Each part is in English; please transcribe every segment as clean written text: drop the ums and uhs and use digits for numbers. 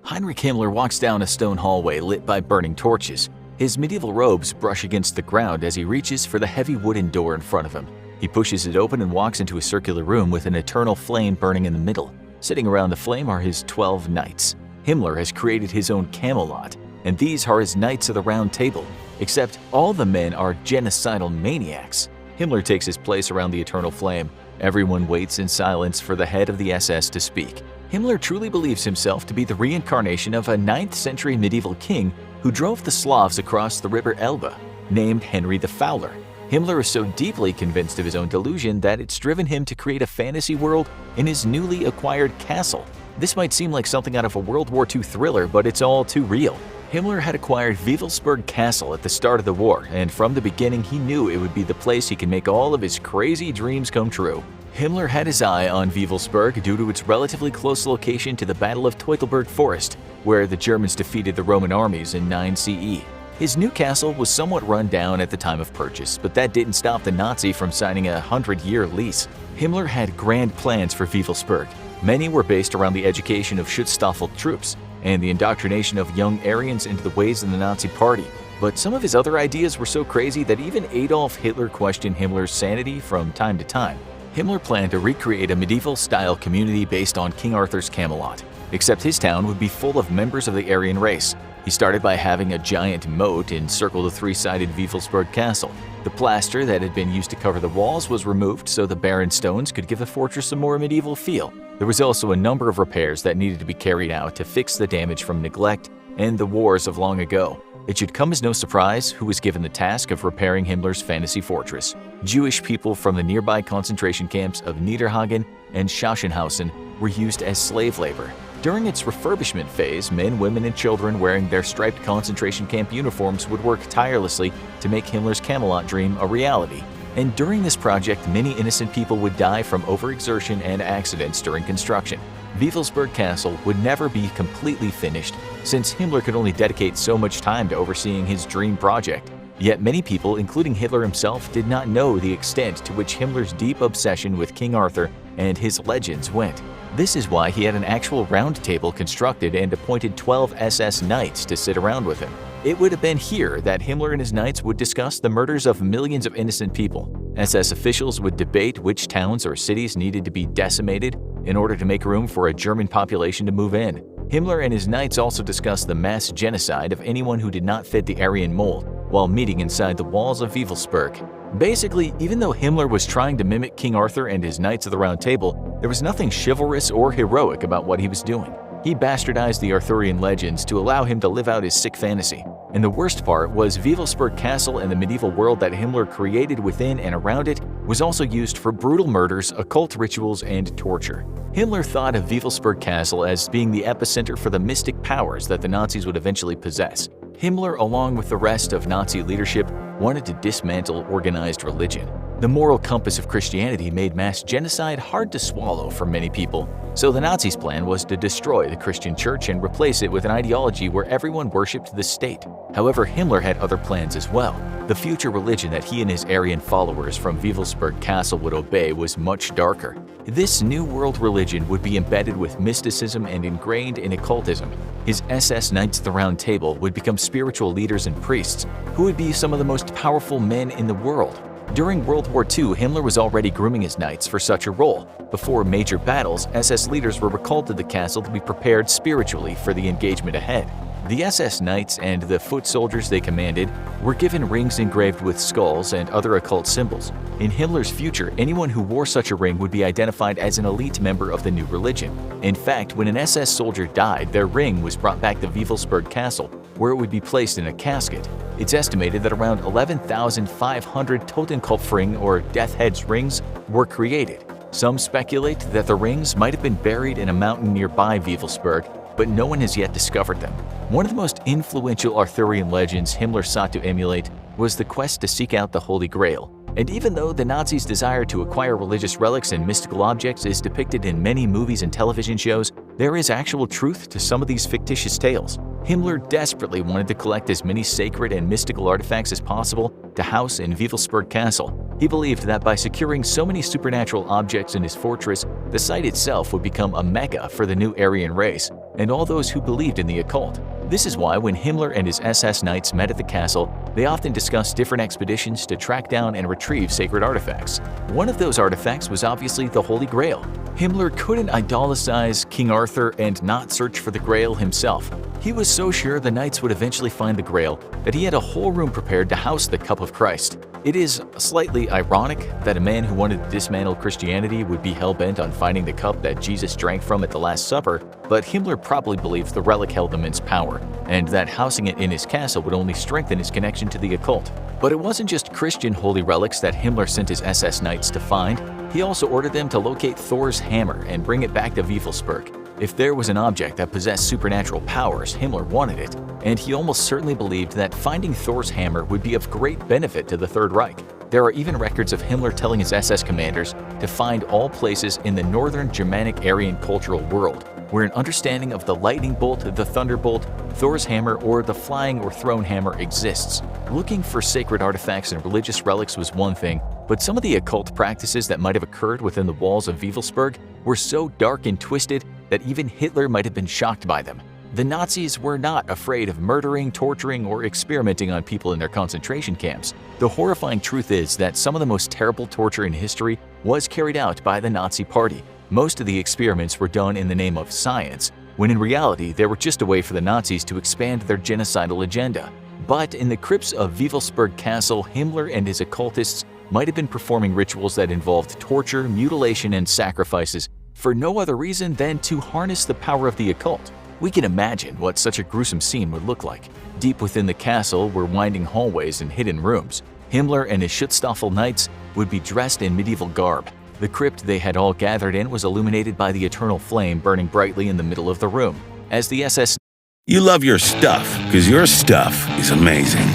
Heinrich Himmler walks down a stone hallway lit by burning torches. His medieval robes brush against the ground as he reaches for the heavy wooden door in front of him. He pushes it open and walks into a circular room with an eternal flame burning in the middle. Sitting around the flame are his 12 knights. Himmler has created his own Camelot, and these are his Knights of the Round Table, except all the men are genocidal maniacs. Himmler takes his place around the eternal flame. Everyone waits in silence for the head of the SS to speak. Himmler truly believes himself to be the reincarnation of a 9th century medieval king who drove the Slavs across the river Elbe, named Henry the Fowler. Himmler is so deeply convinced of his own delusion that it's driven him to create a fantasy world in his newly acquired castle. This might seem like something out of a World War II thriller, but it's all too real. Himmler had acquired Wewelsburg Castle at the start of the war, and from the beginning he knew it would be the place he can make all of his crazy dreams come true. Himmler had his eye on Wewelsburg due to its relatively close location to the Battle of Teutoburg Forest, where the Germans defeated the Roman armies in 9 CE. His new castle was somewhat run down at the time of purchase, but that didn't stop the Nazi from signing a 100-year lease. Himmler had grand plans for Wewelsburg. Many were based around the education of Schutzstaffel troops and the indoctrination of young Aryans into the ways of the Nazi Party. But some of his other ideas were so crazy that even Adolf Hitler questioned Himmler's sanity from time to time. Himmler planned to recreate a medieval-style community based on King Arthur's Camelot, except his town would be full of members of the Aryan race. He started by having a giant moat encircle the three-sided Wewelsburg castle. The plaster that had been used to cover the walls was removed so the barren stones could give the fortress a more medieval feel. There was also a number of repairs that needed to be carried out to fix the damage from neglect and the wars of long ago. It should come as no surprise who was given the task of repairing Himmler's fantasy fortress. Jewish people from the nearby concentration camps of Niederhagen and Sachsenhausen were used as slave labor. During its refurbishment phase, men, women, and children wearing their striped concentration camp uniforms would work tirelessly to make Himmler's Camelot dream a reality. And during this project, many innocent people would die from overexertion and accidents during construction. Wewelsburg Castle would never be completely finished, since Himmler could only dedicate so much time to overseeing his dream project. Yet many people, including Hitler himself, did not know the extent to which Himmler's deep obsession with King Arthur and his legends went. This is why he had an actual round table constructed and appointed 12 SS Knights to sit around with him. It would have been here that Himmler and his Knights would discuss the murders of millions of innocent people. SS officials would debate which towns or cities needed to be decimated in order to make room for a German population to move in. Himmler and his Knights also discussed the mass genocide of anyone who did not fit the Aryan mold while meeting inside the walls of Wewelsburg. Basically, even though Himmler was trying to mimic King Arthur and his Knights of the Round Table, there was nothing chivalrous or heroic about what he was doing. He bastardized the Arthurian legends to allow him to live out his sick fantasy. And the worst part was Wewelsburg Castle and the medieval world that Himmler created within and around it was also used for brutal murders, occult rituals, and torture. Himmler thought of Wewelsburg Castle as being the epicenter for the mystic powers that the Nazis would eventually possess. Himmler, along with the rest of Nazi leadership, wanted to dismantle organized religion. The moral compass of Christianity made mass genocide hard to swallow for many people, so the Nazis' plan was to destroy the Christian church and replace it with an ideology where everyone worshipped the state. However, Himmler had other plans as well. The future religion that he and his Aryan followers from Wewelsburg Castle would obey was much darker. This new world religion would be embedded with mysticism and ingrained in occultism. His SS Knights of the Round Table would become spiritual leaders and priests, who would be some of the most powerful men in the world. During World War II, Himmler was already grooming his knights for such a role. Before major battles, SS leaders were recalled to the castle to be prepared spiritually for the engagement ahead. The SS Knights and the foot soldiers they commanded were given rings engraved with skulls and other occult symbols. In Himmler's future, anyone who wore such a ring would be identified as an elite member of the new religion. In fact, when an SS soldier died, their ring was brought back to Wewelsburg Castle, where it would be placed in a casket. It's estimated that around 11,500 Totenkopfring or Death Heads rings were created. Some speculate that the rings might have been buried in a mountain nearby Wewelsburg, but no one has yet discovered them. One of the most influential Arthurian legends Himmler sought to emulate was the quest to seek out the Holy Grail. And even though the Nazis' desire to acquire religious relics and mystical objects is depicted in many movies and television shows, there is actual truth to some of these fictitious tales. Himmler desperately wanted to collect as many sacred and mystical artifacts as possible to house in Wewelsburg Castle. He believed that by securing so many supernatural objects in his fortress, the site itself would become a mecca for the new Aryan race. and all those who believed in the occult. This is why when Himmler and his SS Knights met at the castle, they often discussed different expeditions to track down and retrieve sacred artifacts. One of those artifacts was obviously the Holy Grail. Himmler couldn't idolize King Arthur and not search for the Grail himself. He was so sure the Knights would eventually find the Grail that he had a whole room prepared to house the Cup of Christ. It is slightly ironic that a man who wanted to dismantle Christianity would be hell-bent on finding the cup that Jesus drank from at the Last Supper, but Himmler probably believed the relic held immense power, and that housing it in his castle would only strengthen his connection to the occult. But it wasn't just Christian holy relics that Himmler sent his SS Knights to find. He also ordered them to locate Thor's hammer and bring it back to Wewelsburg. If there was an object that possessed supernatural powers, Himmler wanted it, and he almost certainly believed that finding Thor's hammer would be of great benefit to the Third Reich. There are even records of Himmler telling his SS commanders to find all places in the northern Germanic Aryan cultural world where an understanding of the lightning bolt, the thunderbolt, Thor's hammer, or the flying or thrown hammer exists. Looking for sacred artifacts and religious relics was one thing, but some of the occult practices that might have occurred within the walls of Wewelsburg were so dark and twisted that even Hitler might have been shocked by them. The Nazis were not afraid of murdering, torturing, or experimenting on people in their concentration camps. The horrifying truth is that some of the most terrible torture in history was carried out by the Nazi Party. Most of the experiments were done in the name of science, when in reality they were just a way for the Nazis to expand their genocidal agenda. But in the crypts of Wewelsburg Castle, Himmler and his occultists might have been performing rituals that involved torture, mutilation, and sacrifices for no other reason than to harness the power of the occult. We can imagine what such a gruesome scene would look like. Deep within the castle were winding hallways and hidden rooms. Himmler and his Schutzstaffel Knights would be dressed in medieval garb. The crypt they had all gathered in was illuminated by the eternal flame burning brightly in the middle of the room. As the SS You love your stuff, because your stuff is amazing.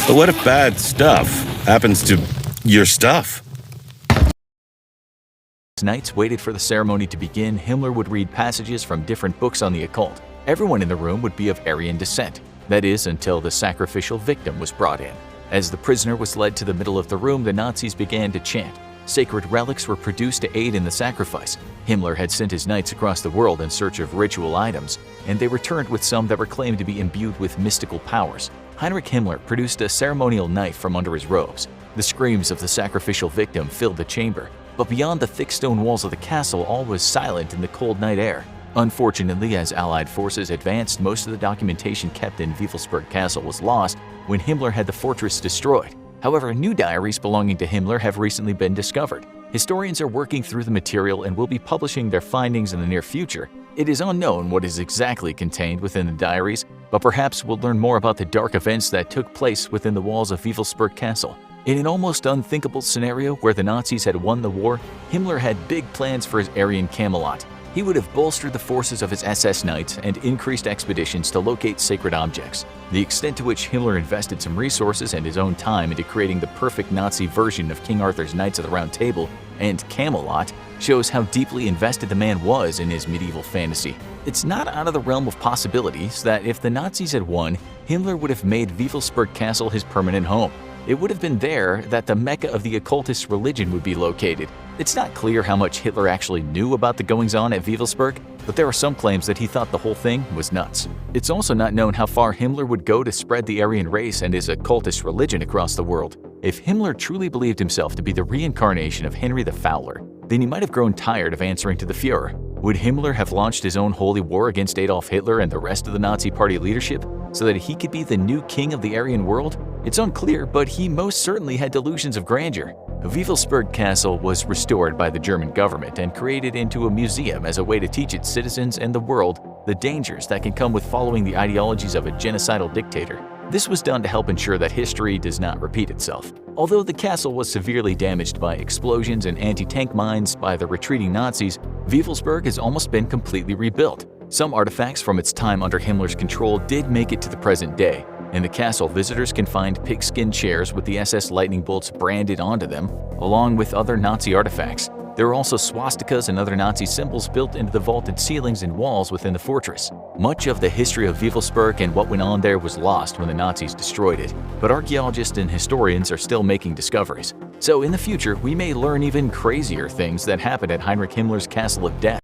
But what if bad stuff happens to your stuff? Knights waited for the ceremony to begin, Himmler would read passages from different books on the occult. Everyone in the room would be of Aryan descent, that is, until the sacrificial victim was brought in. As the prisoner was led to the middle of the room, the Nazis began to chant. Sacred relics were produced to aid in the sacrifice. Himmler had sent his knights across the world in search of ritual items, and they returned with some that were claimed to be imbued with mystical powers. Heinrich Himmler produced a ceremonial knife from under his robes. The screams of the sacrificial victim filled the chamber, but beyond the thick stone walls of the castle, all was silent in the cold night air. Unfortunately, as Allied forces advanced, most of the documentation kept in Wewelsburg Castle was lost when Himmler had the fortress destroyed. However, new diaries belonging to Himmler have recently been discovered. Historians are working through the material and will be publishing their findings in the near future. It is unknown what is exactly contained within the diaries, but perhaps we'll learn more about the dark events that took place within the walls of Wewelsburg Castle. In an almost unthinkable scenario where the Nazis had won the war, Himmler had big plans for his Aryan Camelot. He would have bolstered the forces of his SS Knights and increased expeditions to locate sacred objects. The extent to which Himmler invested some resources and his own time into creating the perfect Nazi version of King Arthur's Knights of the Round Table and Camelot shows how deeply invested the man was in his medieval fantasy. It's not out of the realm of possibilities that if the Nazis had won, Himmler would have made Wewelsburg Castle his permanent home. It would have been there that the Mecca of the occultist religion would be located. It's not clear how much Hitler actually knew about the goings-on at Wewelsburg, but there are some claims that he thought the whole thing was nuts. It's also not known how far Himmler would go to spread the Aryan race and his occultist religion across the world. If Himmler truly believed himself to be the reincarnation of Henry the Fowler, then he might have grown tired of answering to the Führer. Would Himmler have launched his own holy war against Adolf Hitler and the rest of the Nazi Party leadership so that he could be the new king of the Aryan world? It's unclear, but he most certainly had delusions of grandeur. Wewelsburg Castle was restored by the German government and created into a museum as a way to teach its citizens and the world the dangers that can come with following the ideologies of a genocidal dictator. This was done to help ensure that history does not repeat itself. Although the castle was severely damaged by explosions and anti-tank mines by the retreating Nazis, Wewelsburg has almost been completely rebuilt. Some artifacts from its time under Himmler's control did make it to the present day. In the castle, visitors can find pigskin chairs with the SS lightning bolts branded onto them, along with other Nazi artifacts. There are also swastikas and other Nazi symbols built into the vaulted ceilings and walls within the fortress. Much of the history of Wewelsburg and what went on there was lost when the Nazis destroyed it, but archaeologists and historians are still making discoveries. So in the future, we may learn even crazier things that happened at Heinrich Himmler's Castle of Death.